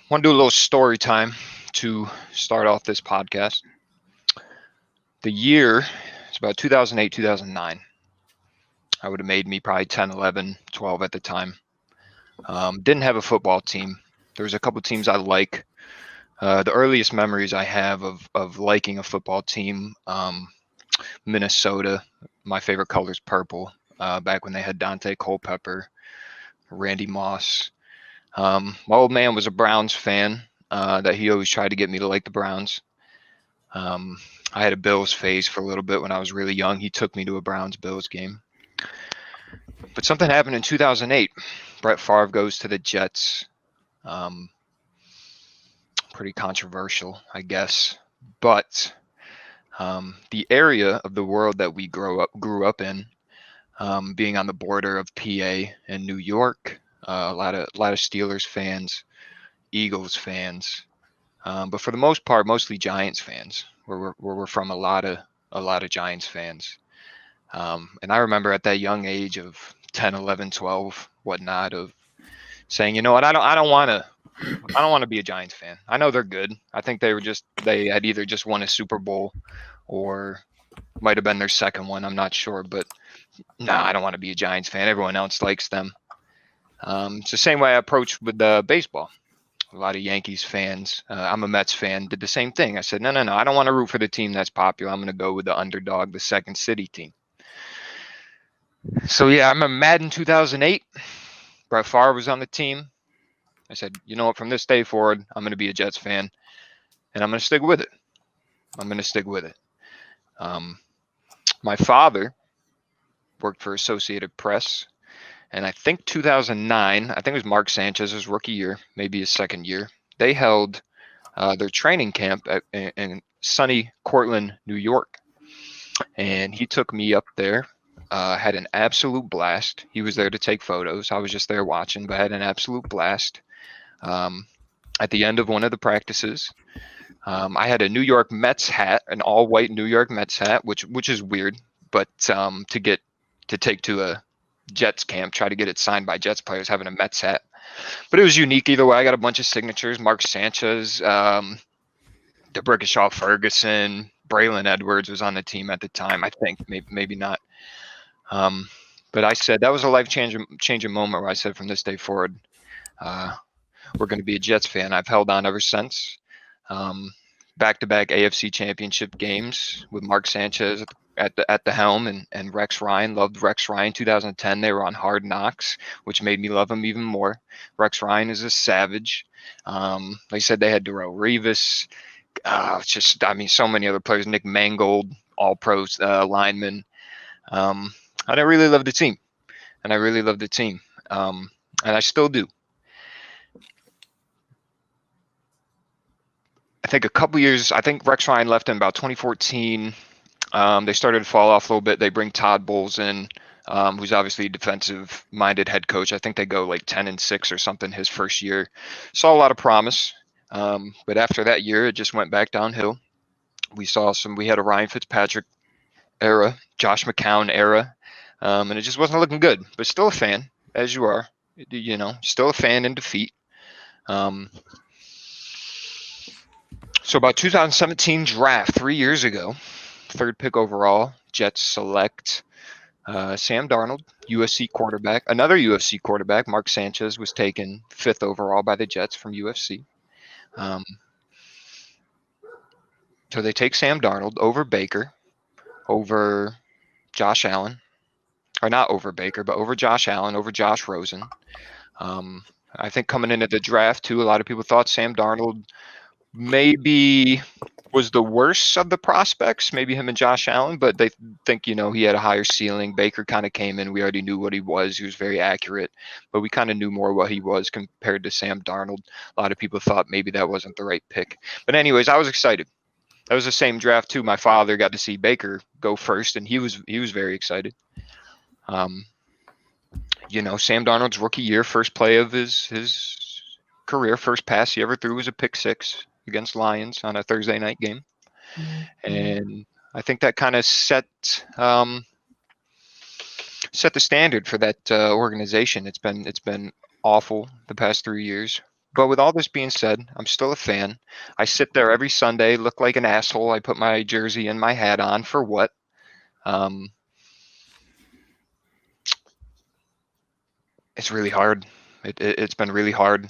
Want to do a little story time to start off this podcast. The year is about 2008, 2009. I would have made me probably 10, 11, 12 at the time. Didn't have a football team. There was a couple teams I like. The earliest memories I have of liking a football team, Minnesota. My favorite color is purple. Back when they had Dante Culpepper, Randy Moss. My old man was a Browns fan. That he always tried to get me to like the Browns. I had a Bills phase for a little bit when I was really young. He took me to a Browns-Bills game. But something happened in 2008. Brett Favre goes to the Jets. Pretty controversial, I guess. But the area of the world that we grew up in, being on the border of PA and New York, a lot of Steelers fans, Eagles fans, but for the most part, mostly Giants fans. Where we're from, a lot of Giants fans. And I remember at that young age of 10, 11, 12, whatnot, of saying, you know what, I don't want to be a Giants fan. I know they're good. I think they had either just won a Super Bowl or might have been their second one. I'm not sure, but no, I don't want to be a Giants fan. Everyone else likes them. It's the same way I approached with baseball. A lot of Yankees fans. I'm a Mets fan. Did the same thing. I said, no. I don't want to root for the team that's popular. I'm going to go with the underdog, the second city team. So yeah, I'm a Madden 2008. Brett Favre was on the team. I said, you know what? From this day forward, I'm going to be a Jets fan, and I'm going to stick with it. My father worked for Associated Press, and I think 2009. I think it was Mark Sanchez's rookie year, maybe his second year. They held their training camp in sunny Cortland, New York. And he took me up there, had an absolute blast. He was there to take photos. I was just there watching, but had an absolute blast. At the end of one of the practices, I had a New York Mets hat, an all-white New York Mets hat, which is weird, but to take to a Jets camp, try to get it signed by Jets players, having a Mets hat. But it was unique either way. I got a bunch of signatures. Mark Sanchez, DeBrickashaw Ferguson, Braylon Edwards was on the team at the time. I think maybe not. But I said that was a life-changing moment where I said from this day forward, we're going to be a Jets fan. I've held on ever since. Back-to-back AFC Championship games with Mark Sanchez at the helm and Rex Ryan. Loved Rex Ryan. 2010, they were on Hard Knocks, which made me love him even more. Rex Ryan is a savage. They said they had Darrelle Revis. So many other players. Nick Mangold, all-pro lineman. I really loved the team, and I still do. I think a couple years. I think Rex Ryan left in about 2014. They started to fall off a little bit. They bring Todd Bowles in, who's obviously a defensive-minded head coach. I think they go like 10-6 or something his first year. Saw a lot of promise, but after that year, it just went back downhill. We had a Ryan Fitzpatrick era, Josh McCown era, and it just wasn't looking good. But still a fan, as you are, still a fan in defeat. So about 2017 draft, 3 years ago, third pick overall, Jets select Sam Darnold, USC quarterback. Another UFC quarterback, Mark Sanchez, was taken 5th overall by the Jets from UFC. So they take Sam Darnold over Baker, over Josh Allen. Or not over Baker, but over Josh Allen, over Josh Rosen. I think coming into the draft, too, a lot of people thought Sam Darnold maybe was the worst of the prospects, maybe him and Josh Allen, but they think, he had a higher ceiling. Baker kind of came in. We already knew what he was. He was very accurate, but we kind of knew more what he was compared to Sam Darnold. A lot of people thought maybe that wasn't the right pick. But anyways, I was excited. That was the same draft, too. My father got to see Baker go first, and he was very excited. Sam Darnold's rookie year, first play of his career, first pass he ever threw was a pick six against Lions on a Thursday night game. And I think that kind of set the standard for that organization. It's been awful the past 3 years. But with all this being said, I'm still a fan. I sit there every Sunday, look like an asshole. I put my jersey and my hat on for what? It's really hard. It's been really hard.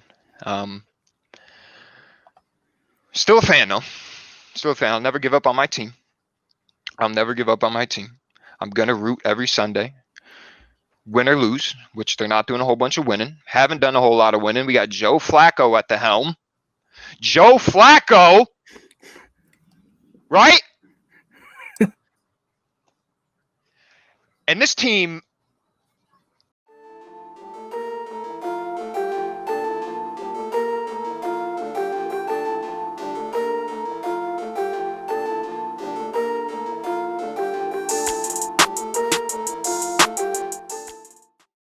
Still a fan though. Still a fan. I'll never give up on my team. I'll never give up on my team. I'm gonna root every Sunday, win or lose, which they're not doing a whole bunch of winning. Haven't done a whole lot of winning. We got Joe Flacco at the helm. Joe Flacco, right? And this team